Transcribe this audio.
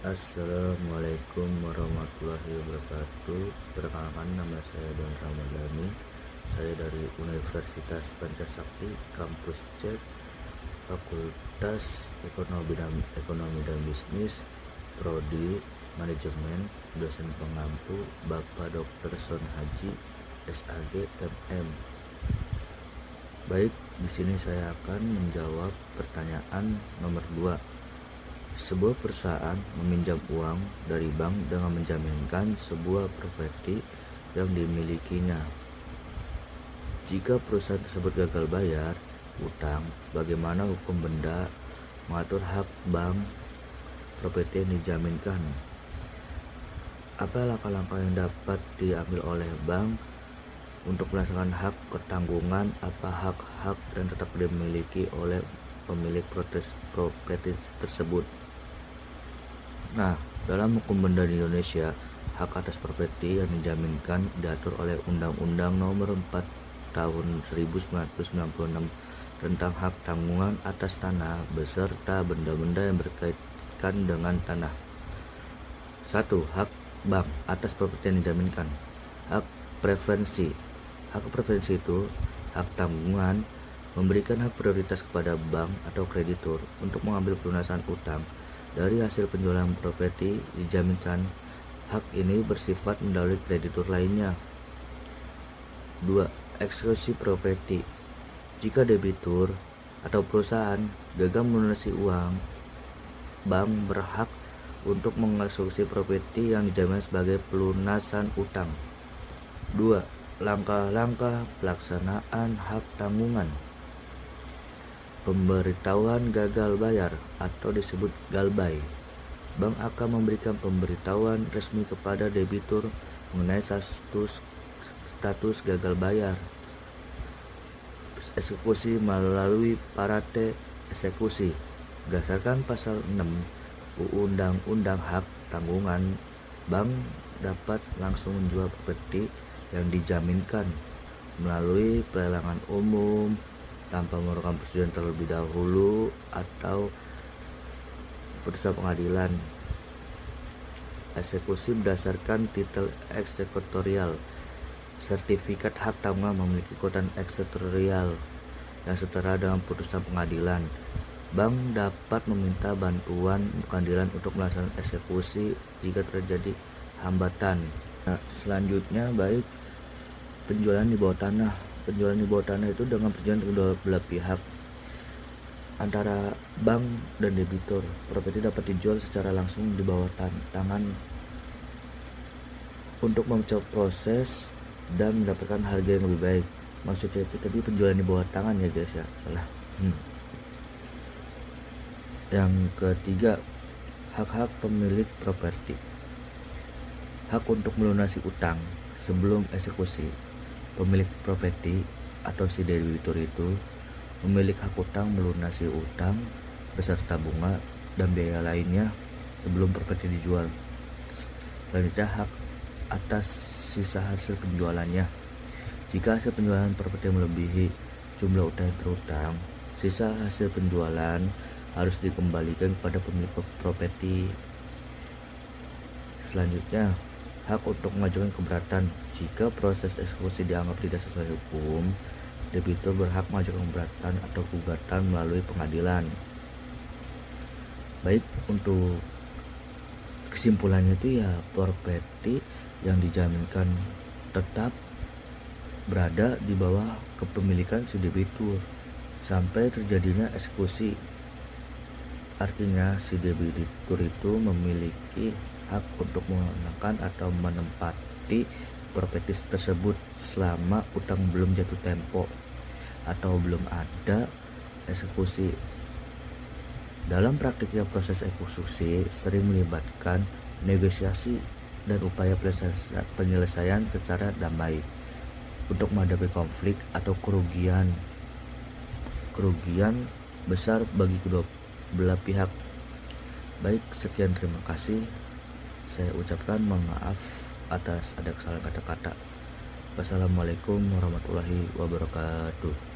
Assalamualaikum warahmatullahi wabarakatuh. Perkenalkan, nama saya Don Ramadhani. Saya dari Universitas Pancasakti, Kampus C, Fakultas Ekonomi dan Bisnis, Prodi Manajemen, dosen pengampu Bapak Dr. Son Haji, SAG, MM. Baik, di sini saya akan menjawab pertanyaan nomor 2. Sebuah perusahaan meminjam uang dari bank dengan menjaminkan sebuah properti yang dimilikinya. Jika perusahaan tersebut gagal bayar utang, bagaimana hukum benda mengatur hak bank properti yang dijaminkan? Apa langkah-langkah yang dapat diambil oleh bank untuk melaksanakan hak ketanggungan? Apa hak-hak yang tetap dimiliki oleh pemilik properti tersebut? Nah, dalam hukum benda di Indonesia, hak atas properti yang dijaminkan diatur oleh Undang-Undang Nomor 4 Tahun 1996 tentang hak tanggungan atas tanah beserta benda-benda yang berkaitan dengan tanah. 1. Hak bank atas properti yang dijaminkan. Hak preferensi. Hak preferensi itu hak tanggungan memberikan hak prioritas kepada bank atau kreditur untuk mengambil pelunasan utang dari hasil penjualan properti dijaminkan. Hak ini bersifat mendahului kreditur lainnya. 2. Eksekusi properti. Jika debitur atau perusahaan gagal melunasi uang, bank berhak untuk mengeksekusi properti yang dijamin sebagai pelunasan utang. 2. Langkah-langkah pelaksanaan hak tanggungan. Pemberitahuan gagal bayar atau disebut galbay. Bank akan memberikan pemberitahuan resmi kepada debitur mengenai status gagal bayar. Eksekusi melalui parate eksekusi. Berdasarkan pasal 6 Undang-Undang Hak Tanggungan, bank dapat langsung menjual properti yang dijaminkan melalui pelelangan umum tanpa memerlukan persetujuan terlebih dahulu atau putusan pengadilan. Eksekusi berdasarkan titel eksekutorial. Sertifikat hak tanggungan memiliki kekuatan eksekutorial yang setara dengan putusan pengadilan. Bank dapat meminta bantuan pengadilan untuk melaksanakan eksekusi jika terjadi hambatan. Nah, selanjutnya baik penjualan di bawah tanah. Penjualan di bawah tanah itu dengan persetujuan kedua belah pihak antara bank dan debitur. Properti dapat dijual secara langsung di bawah tangan untuk mempercepat proses dan mendapatkan harga yang lebih baik. Maksudnya itu tadi penjualan di bawah tangan ya guys ya, salah. Yang ketiga, hak-hak pemilik properti. Hak untuk melunasi utang sebelum eksekusi. Pemilik properti atau si debitur itu memiliki hak utang melunasi utang beserta bunga dan biaya lainnya sebelum properti dijual. Selanjutnya, hak atas sisa hasil penjualannya. Jika hasil penjualan properti melebihi jumlah utang yang terutang, sisa hasil penjualan harus dikembalikan kepada pemilik properti. Selanjutnya, hak untuk mengajukan keberatan. Jika proses eksekusi dianggap tidak sesuai hukum, debitur berhak mengajukan keberatan atau gugatan melalui pengadilan. Baik, untuk kesimpulannya itu ya, properti yang dijaminkan tetap berada di bawah kepemilikan si debitur sampai terjadinya eksekusi. Artinya si debitur itu memiliki hak untuk menggunakan atau menempati properti tersebut selama utang belum jatuh tempo atau belum ada eksekusi. Dalam praktiknya proses eksekusi sering melibatkan negosiasi dan upaya penyelesaian secara damai untuk menghadapi konflik atau kerugian besar bagi kedua belah pihak. Baik, sekian, terima kasih. Saya ucapkan mohon maaf atas ada kesalahan kata-kata. Wassalamualaikum warahmatullahi wabarakatuh.